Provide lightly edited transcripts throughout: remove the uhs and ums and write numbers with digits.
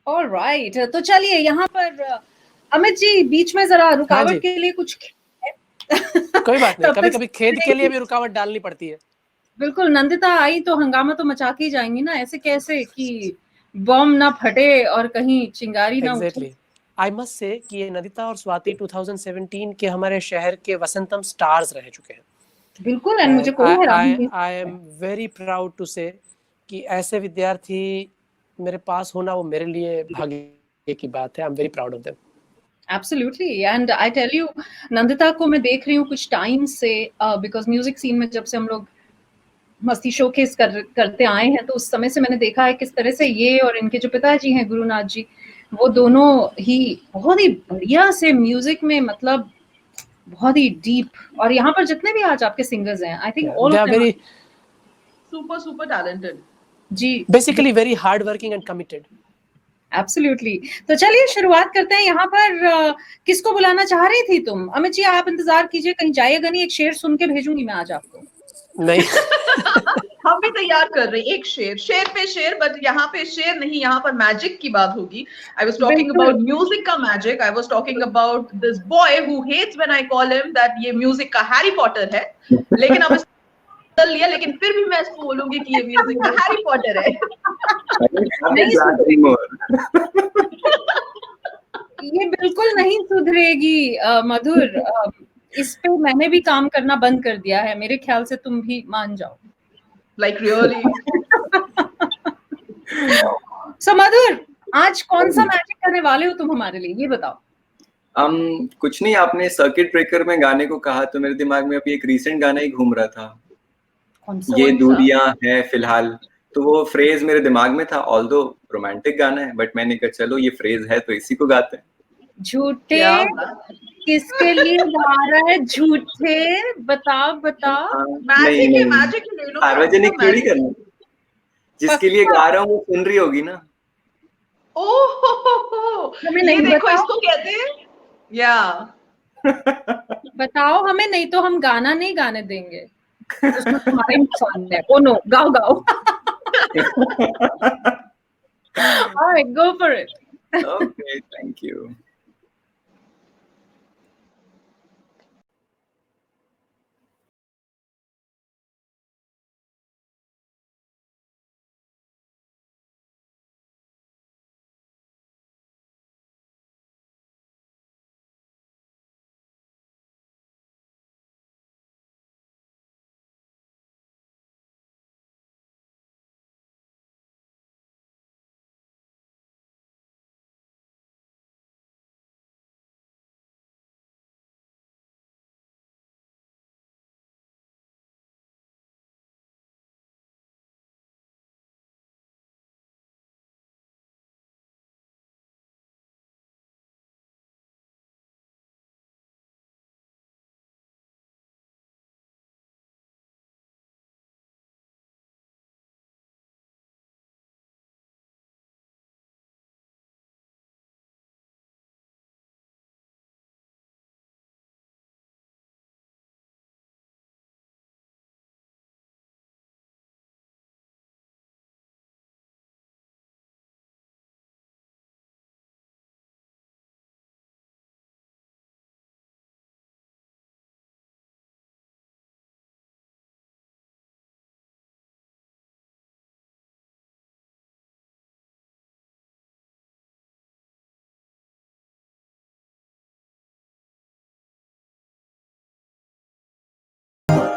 Alright, तो चलिए यहाँ पर अमित जी बीच में जरा रुकावट के लिए कुछ कोई बात नहीं, कभी कभी खेद के लिए भी रुकावट डालनी पड़ती है। बिल्कुल, नंदिता आई तो हंगामा तो मचा के ही जाएंगी ना, ऐसे कैसे कि बम ना फटे और कहीं चिंगारी ना उठे। आई मस्ट से कि ये नंदिता और स्वाति 2017 के हमारे शहर के वसंतम स्टार्स रह चुके हैं। बिल्कुल, एंड मुझे कोई हैरानी नहीं। I am very proud to say कि ऐसे विद्यार्थी मेरे पास होना वो मेरे लिए भाग्य की बात है। आई am very proud of them. Absolutely, and I tell you, Nandita को मैं देख रही हूँ कुछ टाइम से, बिकॉज म्यूजिक सीन में जब से हम लोग मस्ती शोकेस करते आए हैं, तो उस समय से मैंने देखा है किस तरह से ये और इनके जो पिताजी हैं गुरुनाथ जी, वो दोनों ही बहुत ही बढ़िया से म्यूजिक में, मतलब बहुत ही डीप, और यहाँ पर जितने भी आज आपके सिंगर्स हैं, I think all of them very super talented जी, basically very hard working and committed. Absolutely. तो चलिए शुरुआत करते हैं। यहाँ पर किसको बुलाना चाह रही थी तुम? अमित जी आप इंतजार कीजिए, कहीं जाइएगा नहीं, एक शेर सुन के भेजूंगी मैं आज आपको। नहीं हम भी तैयार कर रहे हैं एक शेर पे शेर, बट यहाँ पे शेर नहीं, यहाँ पर मैजिक की बात होगी। I was talking about music का magic. I was talking about this boy who hates when I call him that ये म्यूजिक का हैरी पॉटर है, लेकिन अब कर लिया, लेकिन फिर भी मैं इसको बोलूंगी कि ये म्यूजिक का हैरी पॉटर है। ये बिल्कुल नहीं सुधरेगी मधुर, इस पे मैंने भी काम करना बंद कर दिया है, मेरे ख्याल से तुम भी मान जाओ। Like really? So मधुर, आज कौन सा मैजिक करने वाले हो तुम हमारे लिए, ये बताओ। कुछ नहीं, आपने सर्किट ब्रेकर में गाने को कहा तो मेरे दिमाग में अभी एक रीसेंट गाना ही घूम रहा था। ये दूरियां है फिलहाल, तो वो फ्रेज मेरे दिमाग में था। ऑल्दो रोमांटिक गाना है, बट मैंने कहा चलो ये फ्रेज है तो इसी को गाते हैं। झूठे किसके लिए गा रहा है? झूठे बताओ बताओ। मैजिक सार्वजनिक थोड़ी करना, जिसके लिए गा रहा हूँ वो सुन रही होगी ना। ओह ये देखो इसको कहते हैं या बताओ हमें, नहीं तो हम गाना नहीं गाने देंगे, उसमें तुम्हारे नुकसान है। ओ नो, गाओ गाओ। Alright, go for it. Okay, thank you.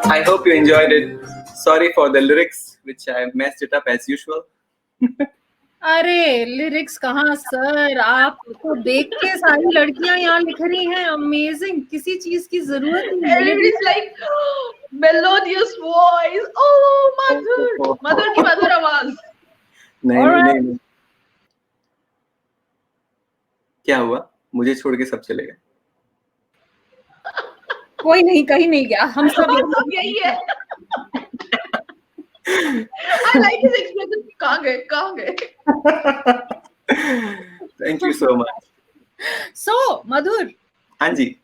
I hope you enjoyed it. Sorry for the lyrics, which I messed it up as usual. अरे लिरिक्स कहाँ सर, आप तो देख के सारी लड़कियां यहाँ लिख रही हैं अमेजिंग, किसी चीज की जरूरत नहीं। like melodious voice. Oh मधुर की मधुर आवाज। नहीं क्या हुआ, मुझे छोड़ के सब चले गए? कोई नहीं, कहीं नहीं गया, हम सब यही है। I like his expression. कहाँ गए? Thank you so much. So मधुर, हाँ जी,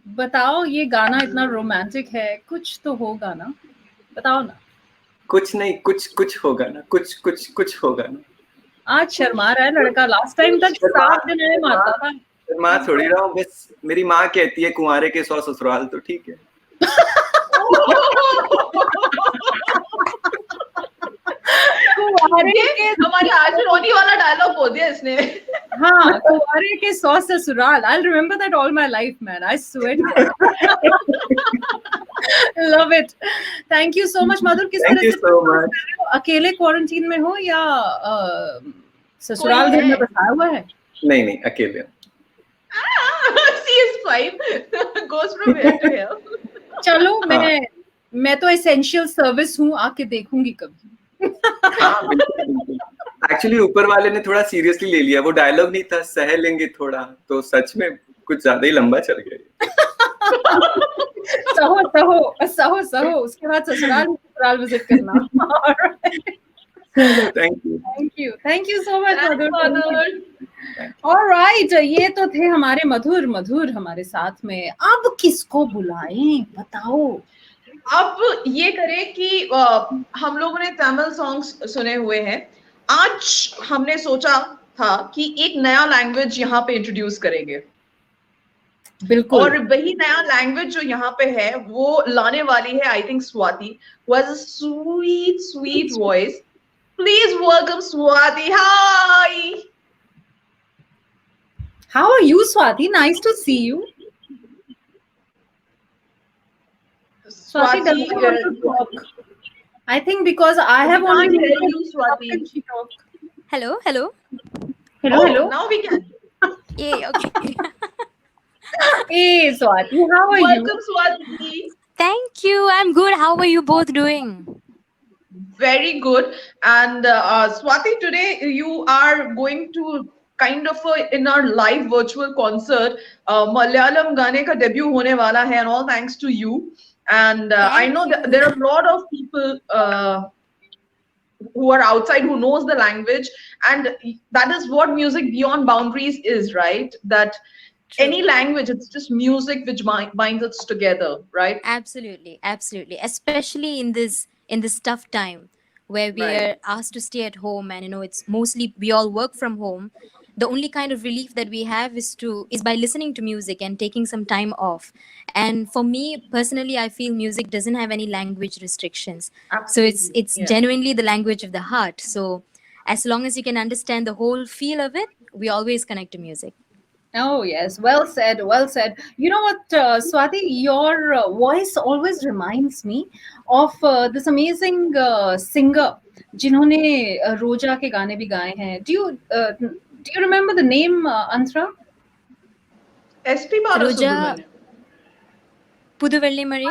बताओ, ये गाना इतना रोमांटिक है, कुछ तो होगा ना, बताओ ना। कुछ नहीं, कुछ होगा ना, कुछ होगा ना। आज शर्मा रहा है लड़का, लास्ट टाइम तक 7 दिन में मारता था। शर्मा थोड़ी रहा हूँ, बस मेरी माँ कहती है कुंवारे के 100 ससुराल, तो ठीक है। हमारी आज रोनी वाला डायलॉग बोल दिया इसने। हाँ, कुंवारे के 100 ससुराल। I'll remember that all my life, man. I swear. Love it. Thank you so much, मधुर। किस तरह से so much. अकेले क्वारंटीन में हो या ससुराल घर में बसाया हुआ है? नहीं, अकेले। CS5 goes from here to here. चलो, मैं तो एसेंशियल सर्विस हूँ, आके देखूंगी कभी। हाँ, बिल्कुल। एक्चुअली ऊपर वाले ने थोड़ा सीरियसली ले लिया, वो डायलॉग नहीं था सह लेंगे थोड़ा, तो सच में कुछ ज्यादा ही लंबा चल गया। सहो, उसके बाद ससुराल विजिट करना। Thank you so much Madhur. Alright, ये तो थे हमारे मधुर हमारे साथ में। अब किसको बुलाएं बताओ? अब ये करें कि हम लोगों ने तमिल सॉन्ग्स सुने हुए हैं, आज हमने सोचा था कि एक नया लैंग्वेज यहाँ पे इंट्रोड्यूस करेंगे। बिल्कुल। और वही नया लैंग्वेज जो यहाँ पे है वो लाने वाली है I think Swati, who has a sweet voice. Please welcome Swati. Hi. How are you, Swati? Nice to see you. Swati doesn't want to talk. I think because I have only heard you, Swati. Hello. Hello. Now we can. Yeah, okay. Hey, Swati, how are you? Welcome, Swati. Thank you. I'm good. How are you both doing? Very good. And Swati, today you are going to kind of in our live virtual concert, Malayalam गाने का debut होने वाला है, and all thanks to you. And I know that there are a lot of people who are outside who knows the language, and that is what Music Beyond Boundaries is, right? That any language, it's just music which binds us together, right? Absolutely. Especially in this tough time where we are asked to stay at home, and it's mostly we all work from home. The only kind of relief that we have is by listening to music and taking some time off. And for me personally, I feel music doesn't have any language restrictions. Absolutely. So it's genuinely the language of the heart. So as long as you can understand the whole feel of it, we always connect to music. Oh yes, well said. You know what, Swati, your voice always reminds me of this amazing singer जिन्होंने रोजा के गाने भी गाए हैं. Do you remember the name, Antra? SP Balasubramanian. पुदुवेल्ली मरी,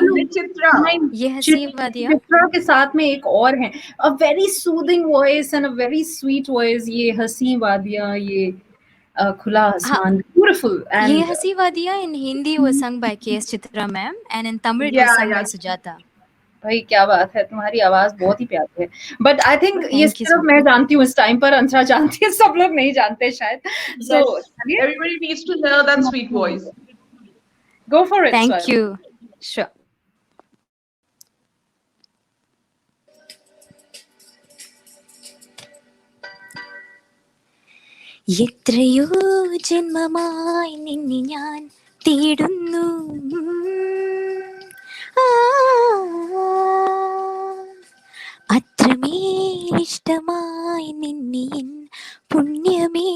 ये हसी वादिया चित्रा के साथ में एक और है, a very soothing voice and a very sweet voice. ये हसी वादिया, ये खुला आसमान, beautiful. And ये हसी वादिया in Hindi was sung by KS Chitra ma'am, and in Tamil it was sung by Sujata. भाई क्या बात है, तुम्हारी आवाज बहुत ही प्यारी है. बट आई थिंक ये सिर्फ मैं जानती हूँ इस टाइम पर, अंतरा जानती है, सब लोग नहीं जानते शायद. So everybody needs to hear that sweet voice. Go for it. Thank you. Sure. എത്രയോ ജന്മമായി നിന്നെ ഞാൻ തേടുന്നു, അത്രമേലിഷ്ടമായി നിന്നെ എൻ പുണ്യമേ,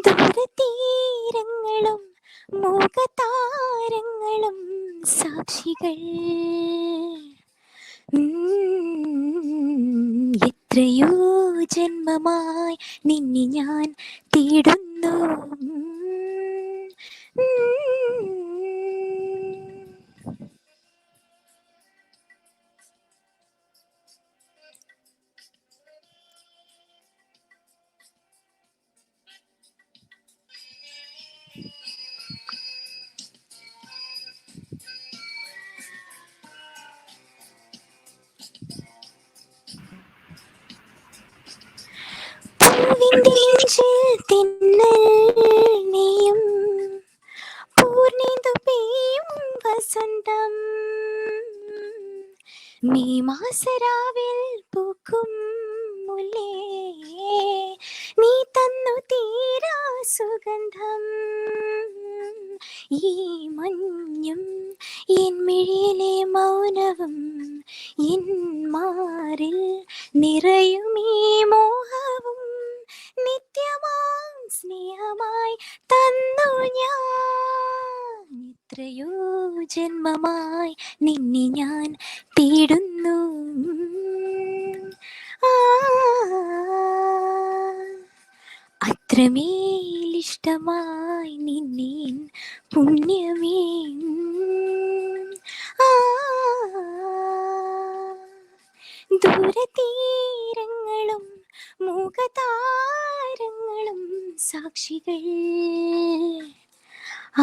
ദൂരതീരങ്ങളും മുഖതാരങ്ങളും സാക്ഷികൾ, എത്രയോ ജന്മമായി നിന്നെ ഞാൻ തേടുന്നു. പൂവിന്റെ നെഞ്ചിൽ തിന്നൽ നീയും പൂർണിതു പെയ്യും വസന്തം, നീ ദോസരാവിൽ പൂക്കും മുല്ലേ നീ തന്നു തീരാ സുഗന്ധം ഈ മഞ്ഞും എൻ മിഴിയിലെ മൗനവും എൻ മാറിൽ നിറയും ഈ മോഹവും നിത്യമാം സ്നേഹമായി തന്നു ഞാൻ എത്രയോ ജന്മമായി നിന്നെ ഞാൻ തേടുന്നു ആ അത്രമേലിഷ്ടമായി നിന്നെ പുണ്യമേ ആ ദൂരതീരങ്ങളും മൂകതാരങ്ങളും സാക്ഷികൾ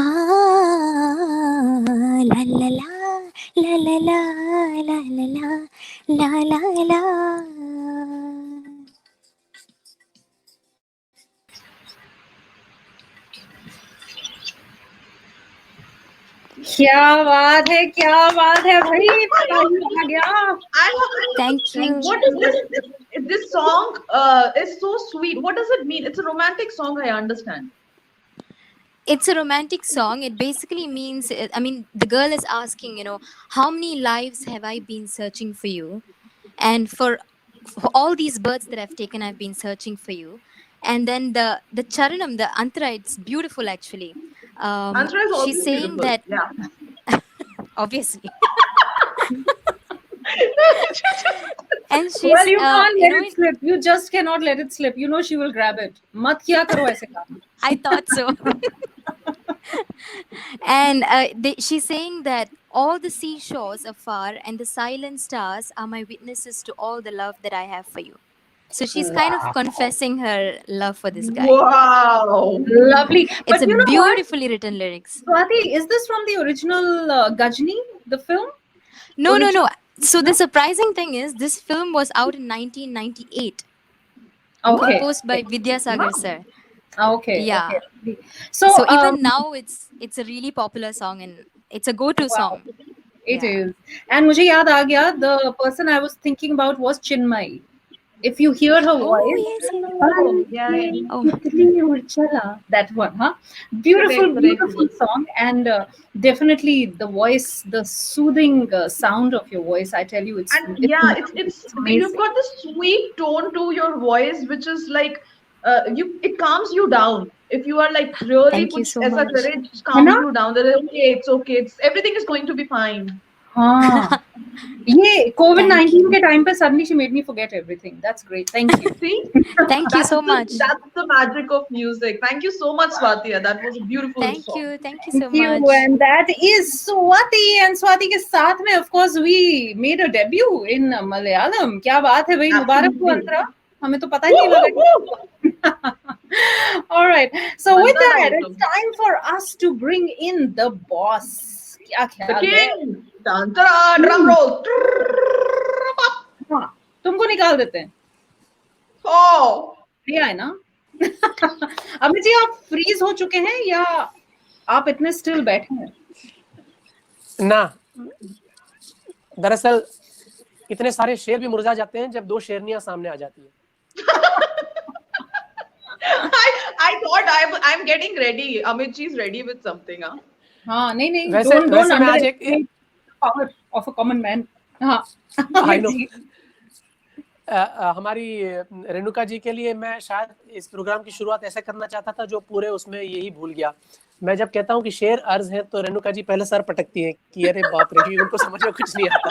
ആ ലല്ലലാ ലല്ലലാ ലല്ലലാ ലാലാ क्या बात है भाई, आ गया। Thank you. What is this? This song is so sweet. What does it mean? It's a romantic song, I understand. It's a romantic song. It basically means, I mean, the girl is asking, how many lives have I been searching for you? And for all these births that I've taken, I've been searching for you. And then the charanam, the antara, it's beautiful actually. Antara is also she's saying beautiful. that, yeah. obviously. And she's, Well, you can't let know, it slip. You just cannot let it slip. You know she will grab it. Mat kiya karo aise kaam. I thought so. And she's saying that all the seashores afar and the silent stars are my witnesses to all the love that I have for you. So she's kind of confessing her love for this guy. Wow. Lovely. It's But a you know what? beautifully written lyrics. Swati, is this from the original Gajni, the film? No. So the surprising thing is this film was out in 1998. Okay. Composed by Vidyasagar sir. Okay. Yeah. Okay. So even now it's a really popular song and it's a go-to song. It is. And मुझे याद आ गया, the person I was thinking about was Chinmay. If you hear her voice, yes. Yeah. that one, huh? Beautiful, Correct. beautiful song, and definitely the voice, the soothing sound of your voice. I tell you, it's It's amazing. you've got this sweet tone to your voice, which is like it calms you down. If you are like really Thank you so aisa much. kare, it just calms you down. That it's okay. Everything is going to be fine. हाँ, ये COVID-19 के time पे suddenly she made me forget everything. That's great. Thank you. See? Thank you so much. That's the magic of music. Thank you so much, Swati. That was a beautiful Thank song. you so Thank much. you. And that is Swati. And Swati के साथ में, of course, we made a debut in Malayalam. क्या बात है भाई, मुबारक हो अंतरा. हमें तो पता ही नहीं लगा. All right. So with that, it's time for us to bring in the boss. क्या The ख्याल है? king. Tantara, drum roll. हाँ, तुमको निकाल देते हैं. Oh. बढ़िया है ना? अमित जी, आप फ्रीज हो चुके हैं या आप इतने स्टिल बैठे हैं? ना, दरअसल इतने सारे शेर भी मुरझा जाते हैं जब दो शेरनियां सामने आ जाती है. I thought I'm getting ready. Amit ji is ready with something, huh? हाँ, नहीं. वैसे Don't मैं आज underestimate the power of a common man. हाँ. I know. हमारी रेणुका जी के लिए मैं शायद इस प्रोग्राम की शुरुआत ऐसे करना चाहता था जो पूरे उसमें यही भूल गया. मैं जब कहता हूँ कि शेर अर्ज है तो रेणुका जी पहले सर पटकती हैं कि अरे बाप रे, उनको समझ में कुछ नहीं आता.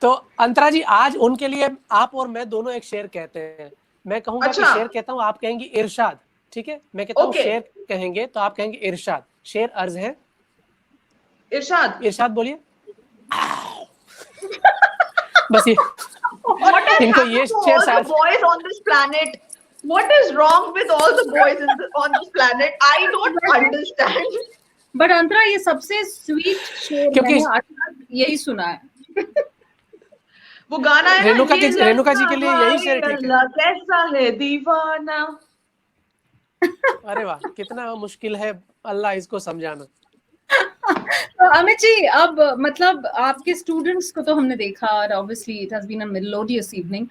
तो अंतरा जी, आज उनके लिए आप और मैं दोनों एक शेर कहते हैं. मैं कहूंगा कि शेर कहता हूँ, आप कहेंगी इरशाद. ठीक है, मैं कहता हूँ शेर कहेंगे तो आप कहेंगे इरशाद. शेर अर्ज है. इरशाद बोलिए. बस ये इनको ये शेर शायद. Boys on this planet. What is wrong with all the boys on this planet? I don't understand. But अंतरा, ये सबसे स्वीट शेर मैंने आज तक यही सुना है. वो गाना है रेणुका जी के लिए यही शेर ठीक है. कैसा है दीवाना. अरे वाह, कितना मुश्किल है अल्लाह इसको समझाना. तो अमित जी, अब मतलब आपके स्टूडेंट्स को तो हमने देखा और obviously it has been a melodious evening.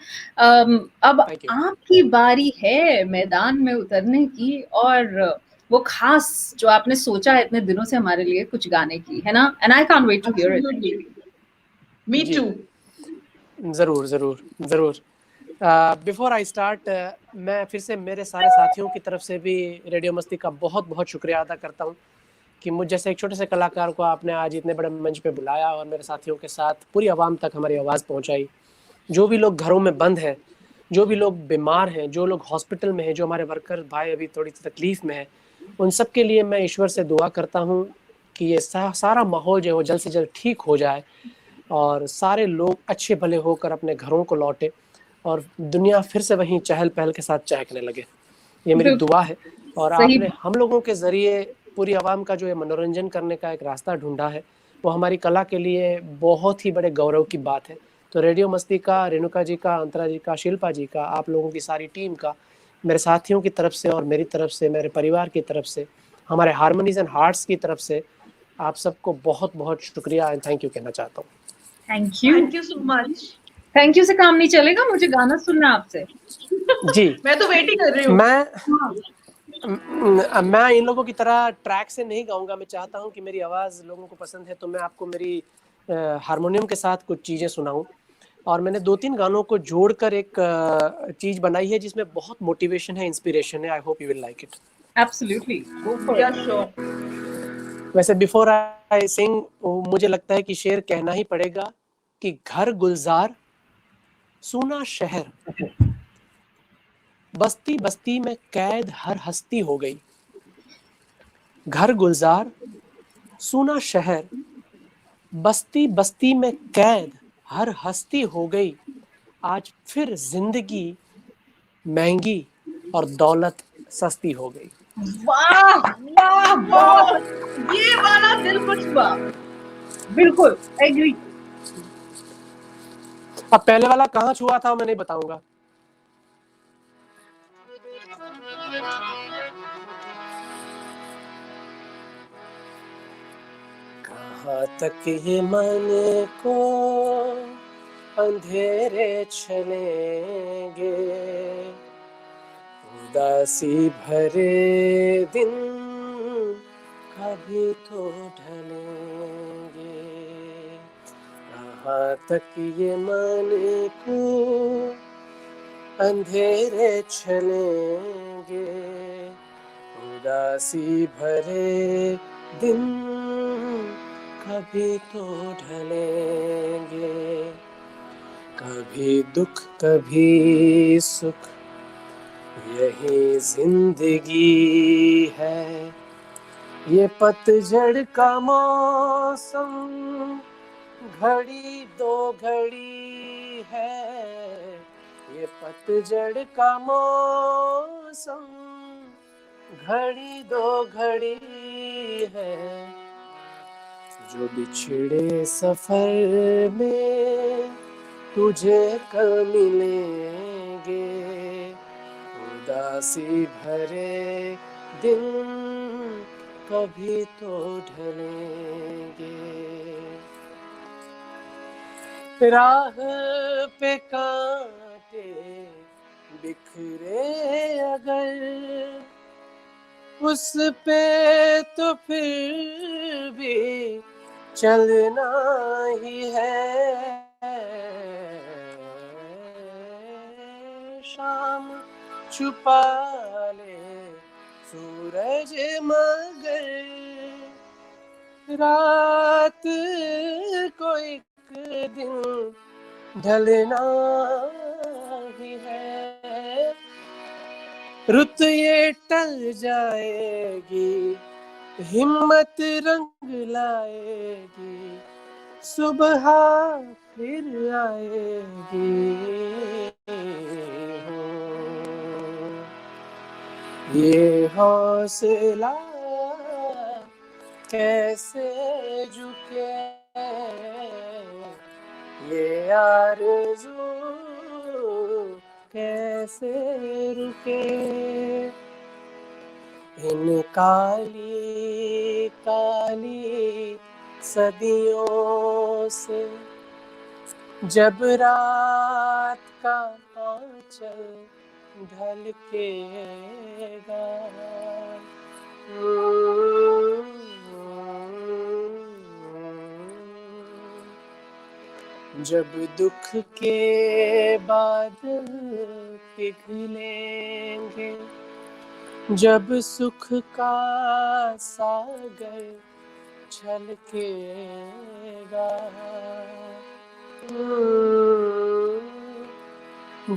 अब Thank you. आपकी बारी है मैदान में उतरने की, और वो खास जो आपने सोचा है इतने दिनों से हमारे लिए कुछ गाने की, है ना? And I can't wait to hear it. Me जी। टू। जरूर जरूर जरूर। बिफोर आई स्टार्ट, मैं फिर से मेरे सारे साथियों की तरफ से भी रेडियो मस्ती का बहुत बहुत शुक्रिया अदा करता हूँ कि मुझ जैसे एक छोटे से कलाकार को आपने आज इतने बड़े मंच पे बुलाया और मेरे साथियों के साथ पूरी आवाम तक हमारी आवाज़ पहुँचाई। जो भी लोग घरों में बंद हैं, जो भी लोग बीमार हैं, जो लोग हॉस्पिटल में हैं, जो हमारे वर्कर भाई अभी थोड़ी तकलीफ में हैं, उन सब के लिए मैं ईश्वर से दुआ करता हूँ कि ये सारा माहौल जो है जल्द से जल्द ठीक हो जाए और सारे लोग अच्छे भले होकर अपने घरों को लौटे और दुनिया फिर से वहीं चहल पहल के साथ चहकने लगे। ये मेरी दुआ है। और आपने हम लोगों के ज़रिए पूरी आवाम का जो है मनोरंजन करने का एक रास्ता ढूंढा है, वो हमारी कला के लिए बहुत ही बड़े गौरव की बात है। तो रेडियो मस्ती का, रेणुका जी का, अंतरा जी का, शिल्पा जी का, आप लोगों की सारी टीम का, मेरे साथियों की तरफ से और मेरी तरफ से, मेरे परिवार की तरफ से, हमारे हारमोनीज एंड हार्ट्स की तरफ से आप सबको बहुत बहुत शुक्रिया एंड थैंक यू कहना चाहता हूँ। Thank you so much. Thank you से काम नहीं चलेगा, मुझे गाना सुनना आपसे। जी मैं तो वेट ही कर रही हूँ। मैं इन लोगों की तरह ट्रैक से नहीं गाऊंगा। मैं चाहता हूं कि मेरी आवाज़ लोगों को पसंद है, तो मैं आपको मेरी हारमोनियम के साथ कुछ चीज़ें सुनाऊं। और मैंने 2-3 गानों को जोड़कर एक चीज़ बनाई है जिसमें बहुत मोटिवेशन है, इंस्पिरेशन है। I hope you will like it. Absolutely, go for या इट। श्योर। वैसे बिफोर आई सिंग, मुझे लगता है कि शेर कहना ही पड़ेगा कि घर गुलजार सूना शहर, बस्ती बस्ती में कैद हर हस्ती हो गई। घर गुलजार सूना शहर, बस्ती बस्ती में कैद हर हस्ती हो गई। आज फिर जिंदगी महंगी और दौलत सस्ती हो गई। वाह वाह, बहुत ये वाला दिल को छुआ। बिल्कुल एग्री। अब पहले वाला कहाँ छुआ था मैं नहीं बताऊंगा। कहाँ तक ये मन को अंधेरे चलेंगे, उदासी भरे दिन कभी तो ढलेंगे। कहाँ तक ये मन को अंधेरे चलेंगे, उदासी भरे दिन कभी तो ढलेंगे। कभी दुख कभी सुख यही जिंदगी है, ये पतझड़ का मौसम घड़ी दो घड़ी है। ये पतझड़ का मौसम घड़ी दो घड़ी है। जो बिछड़े सफर में तुझे कल मिलेंगे, उदासी भरे दिन कभी तो ढलेंगे। राह पे कांटे बिखरे अगर, उस पे तो फिर भी चलना ही है। शाम छुपा ले सूरज मगर, रात को एक दिन ढलना ही है। रुत ये टल जाएगी, हिम्मत रंग लाएगी, सुबह फिर आएगी। ये हौसला कैसे झुके, ये आरज़ू कैसे रुके। इन काली काली सदियों से जब रात का आंचल ढलकेगा, जब दुख के बादल पिघलेंगे, जब सुख का सागर छलकेगा,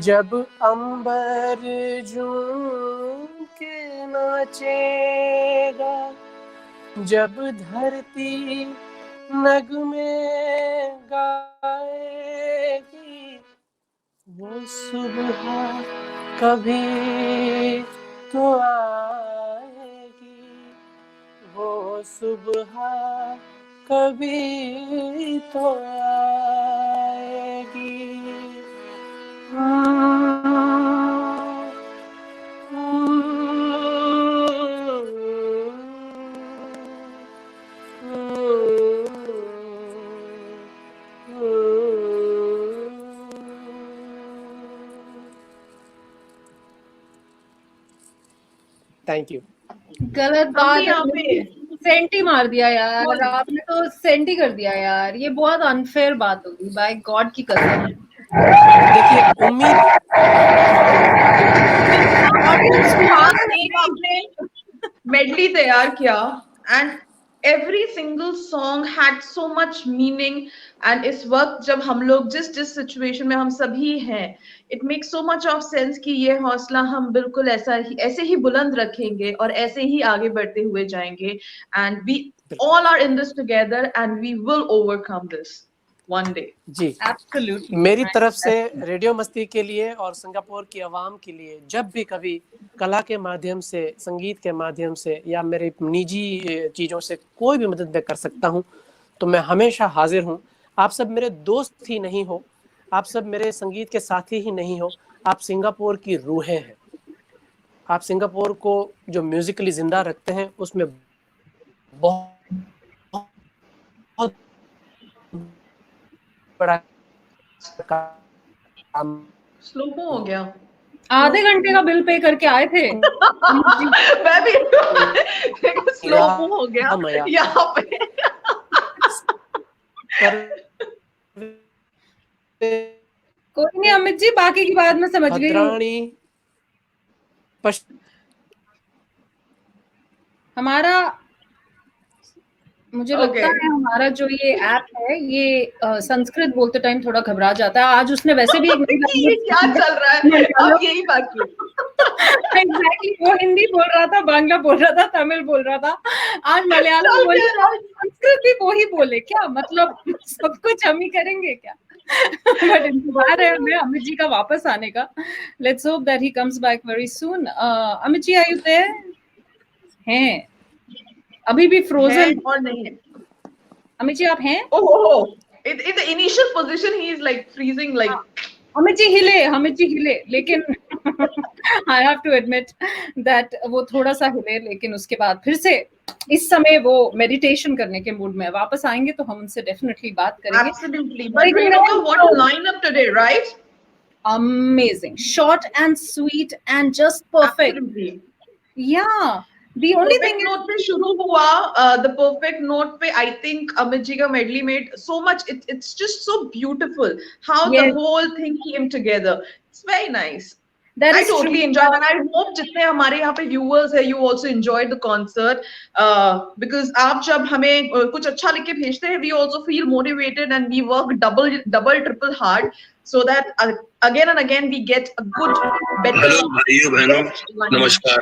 जब अंबर झूम के नाचेगा, जब धरती नगमे गाएगी, वो सुबह कभी तो आएगी, वो सुबह कभी तो आएगी। Thank you. गलत बात है, सेंटी मार दिया यार, आपने तो सेंटी कर दिया यार, ये बहुत अनफेयर बात होगी, बाय गॉड की कसम। देखिए उम्मीद आपने मेडली तैयार किया and every single song had so much meaning and इस वक्त जब हम लोग जिस सिचुएशन में हम सभी हैं, it makes so much of sense कि ये हौसला हम बिल्कुल ऐसे ही बुलंद रखेंगे और ऐसे ही आगे बढ़ते हुए जाएंगे and we all are in this together and we will overcome this one day. Ji Absolutely. मेरी तरफ से रेडियो मस्ती के लिए और सिंगापुर की आवाम के लिए जब भी कभी कला के माध्यम से, संगीत के माध्यम से या मेरे निजी चीज़ों से कोई भी मदद मैं कर सकता हूं, तो मैं हमेशा हाजिर हूं। आप सब मेरे दोस्त ही नहीं हो, आप सब मेरे संगीत के साथी ही नहीं हो, आप सिंगापुर की रूहें हैं। आप सिंगापुर को जो म्यूजिकली जिंदा रखते हैं उसमें बहुत बड़ा काम। स्लो हो गया, आधे घंटे का बिल पे करके आए थे। मैं भी स्लो हो गया यहाँ पे। कोई नहीं अमित जी, बाकी की बात मैं समझ गई हूँ। हमारा मुझे लगता है हमारा जो ये ऐप है ये संस्कृत बोलते टाइम थोड़ा घबरा जाता है। आज उसने वैसे भी ये क्या चल रहा है, अब यही बात की। Exactly, वो हिंदी बोल रहा था, बांग्ला बोल रहा था, तमिल बोल रहा था, आज मलयालम बोल रहा था, संस्कृत भी वो ही बोले क्या? मतलब सब कुछ हम ही करेंगे क्या? बट इंतजार है हमें अमित जी का वापस आने का। Let's hope that he comes back very soon. Amit ji are you there? हैं अभी भी फ्रोजन और नहीं है? अमित जी आप हैं? ओह in the initial position he is like freezing like Amit ji हिले लेकिन I have to admit that वो थोड़ा सा हिले, लेकिन उसके बाद फिर से इस समय वो मेडिटेशन करने के मूड में वापस आएंगे तो हम उनसे डेफिनेटली बात करेंगे। Absolutely. But Renuka, what a lineup today, right? Amazing, short and sweet and just perfect. Absolutely. Yeah. The only thing note पे शुरू हुआ, the perfect note पे I think अमित जी का medley made so much, it's just so beautiful how the whole thing came together. It's very nice. I totally enjoyed and I hope जितने हमारे यहाँ पे viewers है you also enjoyed the concert because आप जब हमें कुछ अच्छा लिख के भेजते हैं we also feel motivated and we work double triple hard so that again and again we get a good better. Hello भाइयों बहनों, नमस्कार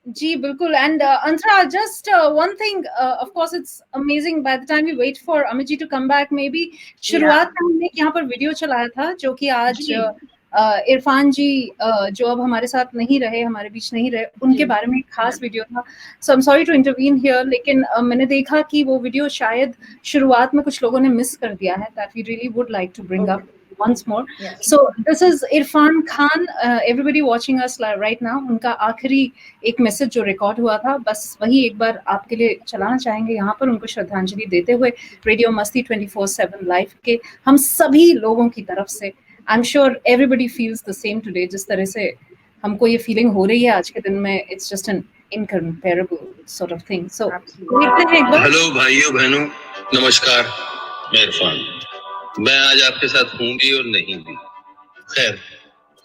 जी बिल्कुल। And Antara, just one thing, of course it's amazing by the time we wait for Amit ji to come back, maybe शुरुआत में हमने यहाँ पर वीडियो चलाया था जो कि आज इरफान जी जो अब हमारे साथ नहीं रहे, हमारे बीच नहीं रहे, उनके बारे में एक खास वीडियो था। So I am sorry to intervene here, लेकिन मैंने देखा कि वो वीडियो शायद शुरुआत में कुछ लोगों ने मिस कर दिया है, that we really would like to bring up. once more. Yes. So this is Irfan Khan. Everybody watching us right now, उनका आखिरी एक मैसेज जो रिकॉर्ड हुआ था, बस वही एक बार आपके लिए चलाना चाहेंगे यहाँ पर, उनको श्रद्धांजलि देते हुए रेडियो मस्ती 24/7 लाइव के हम सभी लोगों की तरफ से. I'm sure everybody feels the same today. जिस तरह से हमको ये फीलिंग हो रही है आज के दिन में, it's just an incomparable sort of thing. So देखते हैं एक बार. हेलो भाइयों बहनों, नमस्कार. मैं इरफान. मैं आज आपके साथ हूँ भी और नहीं भी. खैर,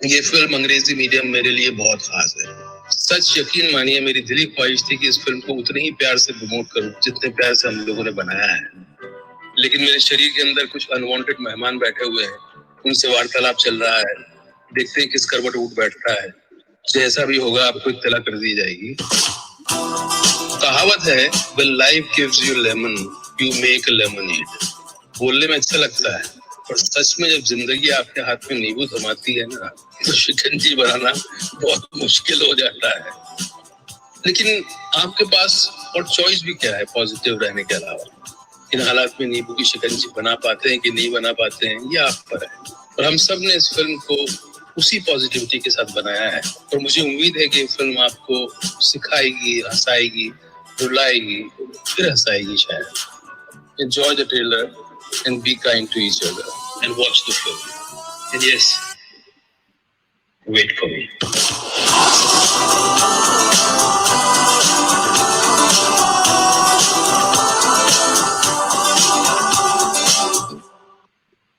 ये फिल्म अंग्रेजी मीडियम मेरे लिए बहुत खास है. सच यकीन मानिए, मेरी दिली ख्वाहिश थी कि इस फिल्म को उतने ही प्यार से प्रमोट करूं जितने प्यार से हम लोगों ने बनाया है. लेकिन मेरे शरीर के अंदर कुछ अनवांटेड मेहमान बैठे हुए हैं. उनसे वार्तालाप चल रहा है. देखते हैं किस करवट उठ बैठता है. जैसा भी होगा आपको इत्तला कर दी जाएगी. कहावत है, when life gives you lemon, you make a lemonade. बोलने में अच्छा लगता है, पर सच में जब जिंदगी आपके हाथ में नींबू थमाती है ना, तो शिकंजी बनाना बहुत मुश्किल हो जाता है. लेकिन आपके पास और चॉइस भी क्या है पॉजिटिव रहने के अलावा. इन हालात में नींबू की शिकंजी बना पाते हैं कि नहीं बना पाते हैं, ये आप पर है. और हम सब ने इस फिल्म को उसी पॉजिटिविटी के साथ बनाया है. और मुझे उम्मीद है कि ये फिल्म आपको सिखाएगी, हंसाएगी, रुलाएगी, फिर हंसाएगी शायद. Enjoy the trailer and be kind to each other and watch the film. And yes, wait for me.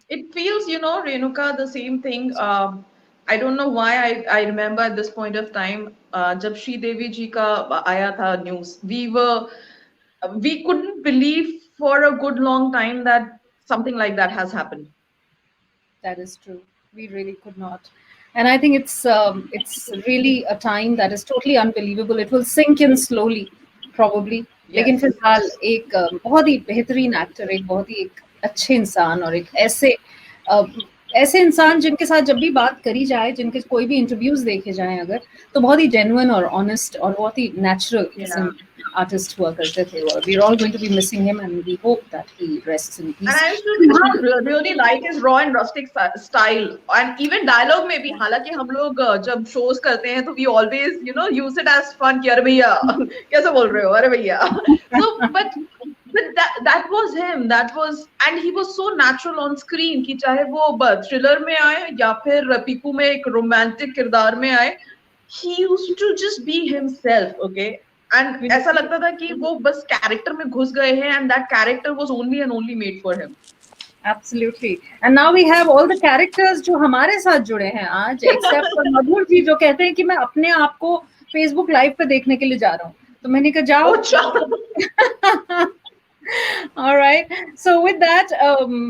It feels, Renuka, the same thing. I don't know why I remember at this point of time, जब श्री देवी जी का आया था news, we couldn't believe for a good long time that something like that has happened. That is true. We really could not. And I think it's really a time that is totally unbelievable. It will sink in slowly, probably. Yes. लेकिन फिलहाल एक बहुत ही बेहतरीन actor, एक बहुत ही एक अच्छे इंसान और एक ऐसे इंसान जिनके साथ जब भी बात करी जाए, जिनके कोई भी इंटरव्यूज देखे जाएं अगर, तो बहुत ही जेन्युइन और ऑनेस्ट और बहुत ही नेचुरल किस्म आर्टिस्ट हुआ करते थे. और we are all going to be missing him and we hope that he rests in peace. And I used to really like his raw and rustic style, and even dialogue में भी. हालांकि हम लोग जब shows करते हैं तो we always use it as fun कि अरे भैया कैसे बोल रहे हो, अरे भैया. So but that was him. That was, and he was so natural on screen कि चाहे वो thriller में आए या फिर पीकू में एक romantic किरदार में आए, he used to just be himself. Okay. And ऐसा लगता था कि वो बस कैरेक्टर में घुस गए हैं, and that character was only and only made for him. Absolutely. And now we have all the characters जो हमारे साथ जुड़े हैं आज, except for मधुर जी जो कहते हैं कि मैं अपने आप को Facebook लाइव पे देखने के लिए जा रहा हूँ. तो मैंने कहा जाओ. All right. So with that,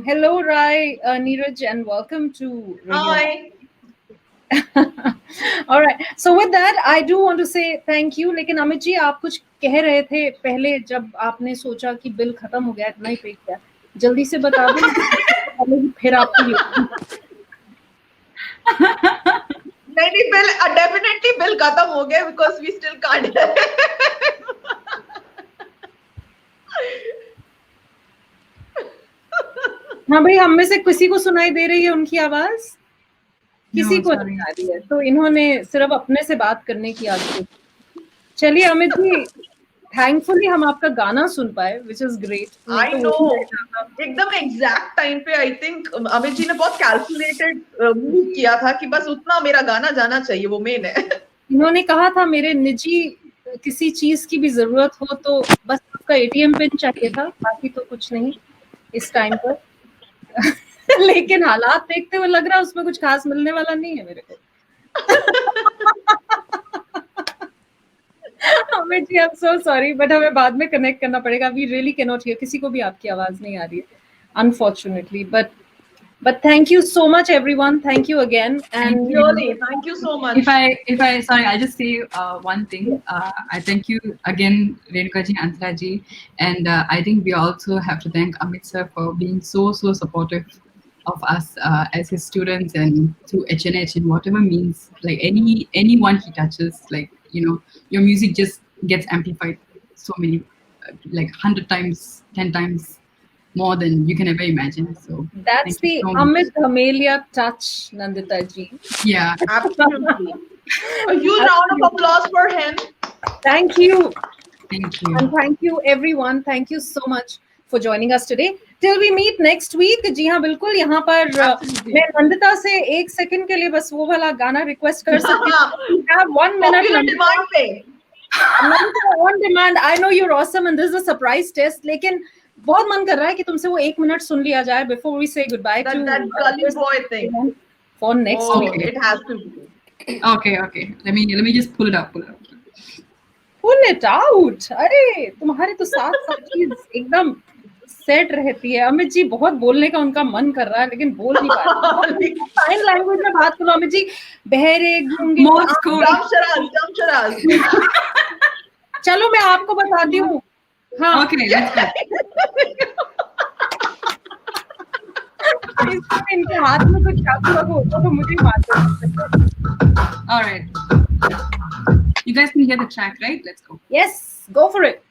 hello Rai, Neeraj, and welcome to Radio. Hi. All right. So with that, I do want to say thank you. लेकिन अमित जी, आप कुछ कह रहे थे पहले जब आपने सोचा कि बिल खत्म हो गया, इतना ही पे किया, जल्दी से बता दो. फिर आपको नहीं बिल डेफिनेटली बिल खत्म हो गया because we still can't. हाँ भाई, हम में से किसी को सुनाई दे रही है उनकी आवाज? किसी को नहीं आ रही है, तो इन्होंने सिर्फ अपने से बात करने की आदत. चलिए अमित जी, थैंकफुली हम आपका गाना सुन पाए, which is great. I know. एकदम एग्जैक्ट टाइम पे आई थिंक अमित जी ने बहुत कैलकुलेटेड मूव किया था कि बस उतना मेरा गाना जाना चाहिए, वो मेन है. इन्होंने कहा था मेरे निजी किसी चीज की भी जरूरत हो तो बस आपका ATM पिन चाहिए था, बाकी तो कुछ नहीं इस टाइम पर. लेकिन हालात देखते हुए लग रहा है उसमें कुछ खास मिलने वाला नहीं है मेरे को. Amit ji, I'm so sorry, but हमें बाद में कनेक्ट करना पड़ेगा. We really cannot hear. किसी को भी आपकी आवाज नहीं आ रही है, unfortunately. But thank you so much, everyone. Thank you again. And really, thank you so much. If I sorry, I just say one thing. I thank you again, Renuka ji, Antara ji, and I think we also have to thank Amit sir for being so supportive of us as his students and through HNH in whatever means. Like anyone he touches, like your music just gets amplified so many, like 100 times, 10 times. more than you can ever imagine. So That's thank you the so much. Amit Dhamelia touch, Nandita ji. Yeah. Absolutely. A huge round of applause for him. Thank you. Thank you. And thank you everyone. Thank you so much for joining us today. Till we meet next week. जी हाँ बिल्कुल यहाँ पर मैं नंदिता से 1 second के लिए बस वो वाला गाना रिक्वेस्ट कर सकती हूँ. Have 1 minute. Popular demand पे. Nandita, on demand. I know you're awesome and this is a surprise test. लेकिन बहुत मन कर रहा है कि तुमसे वो 1 मिनट सुन लिया जाए before we say goodbye to That gully boy thing. for next Oh, week. it has to be. Okay. Let me just pull it up. Pull it out. अरे तुम्हारे तो साथ चीज एकदम सेट रहती है. अमित जी बहुत बोलने का उनका मन कर रहा है लेकिन बोल नहीं पा रहे. साइन लैंग्वेज में बात करो अमित जी. बहरे गूंगे. Morse code. Jump sharaz. चलो मैं आपको बताती हूँ. हाँ. Okay, let's go. इनके हाथ में कुछ चाकू होता तो मुझे मारते. All right. You guys can hear the track, right? Let's go. Yes, go for it.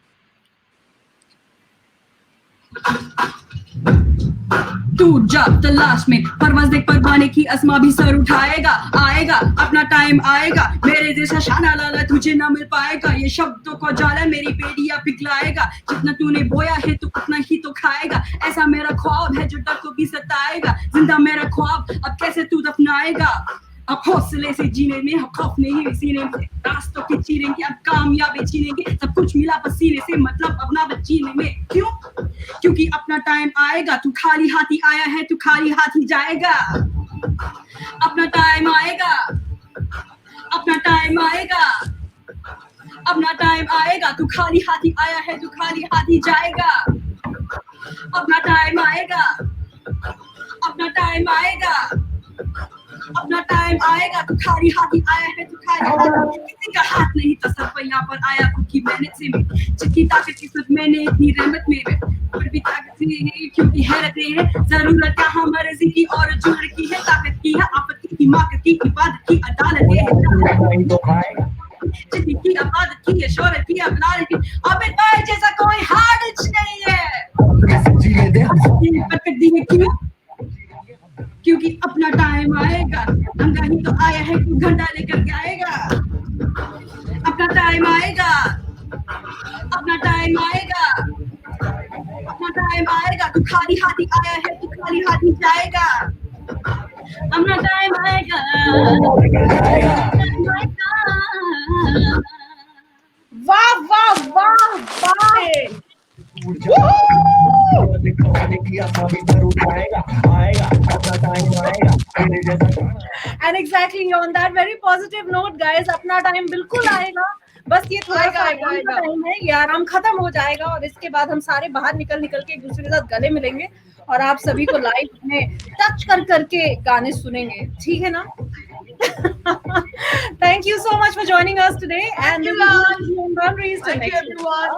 तू जब तलाश में परवाज़ देख परवाने की अस्मा भी सर उठाएगा. आएगा अपना टाइम आएगा. मेरे जैसा शाना लाला तुझे ना मिल पाएगा. ये शब्दों को जाला मेरी बेटियां पिघलाएगा. जितना तूने बोया है तू उतना ही तो खाएगा. ऐसा मेरा ख्वाब है जो डर को भी सताएगा. जिंदा मेरा ख्वाब अब कैसे तू दफनाएगा. अब हौसले से जीने में हम खौफ नहीं सीने में. रास्तों की चीरेंगे अब कामयाबी छीनेंगे. सब कुछ मिला पसीने से मतलब अपना बचीने में. क्यों? क्योंकि अपना टाइम आएगा. तू खाली हाथी आया है तू खाली हाथी जाएगा. अपना टाइम आएगा. अपना टाइम आएगा. अपना टाइम आएगा. तू खाली हाथी आया है तू खाली हाथी जाएगा. अपना टाइम आएगा. अपना टाइम आएगा. अपना टाइम आएगा. तू खाली हाथी आया है तू खाली हाथी. किसी का हाथ नहीं था सर पर यहाँ पर आया खुद की मेहनत से. में जितनी ताकत की खुद मैंने इतनी रहमत में फिर भी ताकत नहीं क्योंकि हैरत है. जरूरत यहाँ मर्जी की और जोर की है. ताकत की है आपत्ति की माकत की इबादत की अदालत है. जितनी की इबादत की है शोहरत की अबलाल की. अबे ताए जैसा कोई हार्ड नहीं है. क्यों? क्योंकि अपना टाइम आएगा. अंगा ही तो आया है तू घंटा लेकर जाएगा. अपना टाइम आएगा. अपना टाइम आएगा. अपना टाइम आएगा. तू खाली हाथी आया है तू खाली हाथी जाएगा. अपना टाइम आएगा. वाह वाह वाह वाह. And exactly on that very positive note, guys, अपना टाइम बिल्कुल आएगा. बस ये थोड़ा सा टाइम है, ये आराम खत्म हो जाएगा और इसके बाद हम सारे बाहर निकल के एक दूसरे के साथ गले मिलेंगे और आप सभी को लाइव में टच करके गाने सुनेंगे. ठीक है ना? Thank you so much for joining us today. Thank you, And everyone.